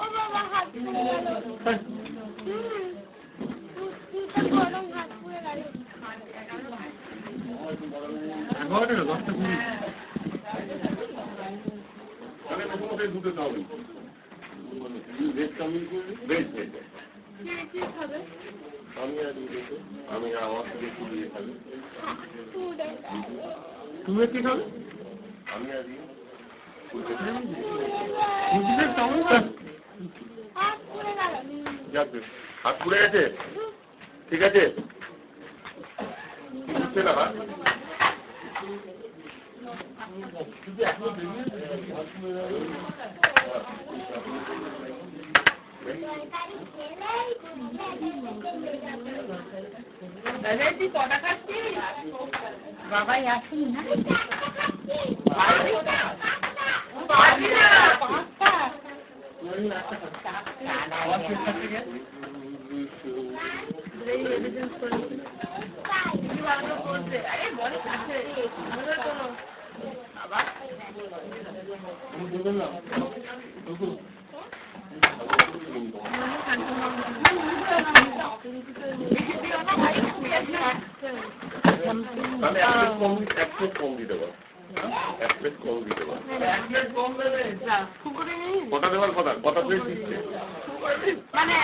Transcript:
ও বাবা হাত পুড়ে গেল। গরম হাত পুড়ে গেল। 11টা 10টা 20 তাহলে তোমাদের দুটো দাও ভেজ চাউমিন করবে ভেজ ভেজ কি খাবে? আমি আর দিতে আমি আমার থেকে একটু দিয়ে খাবে তুমি কি খাবে? আমি আর দিই ভেজ চাউমিন হাত পুড়ে গেল। যাবে হাত পুড়ে গেছে ঠিক আছে বুঝছে না হাত তুই কটা খাচ্ছিস? বাবাই আসুন না পারবি না তাহলে এক প্লেট কম দিতে পারো এক প্লেট কম দিতে পারো কটা দেওয়ার কথা কটা প্লেট দিচ্ছে মানে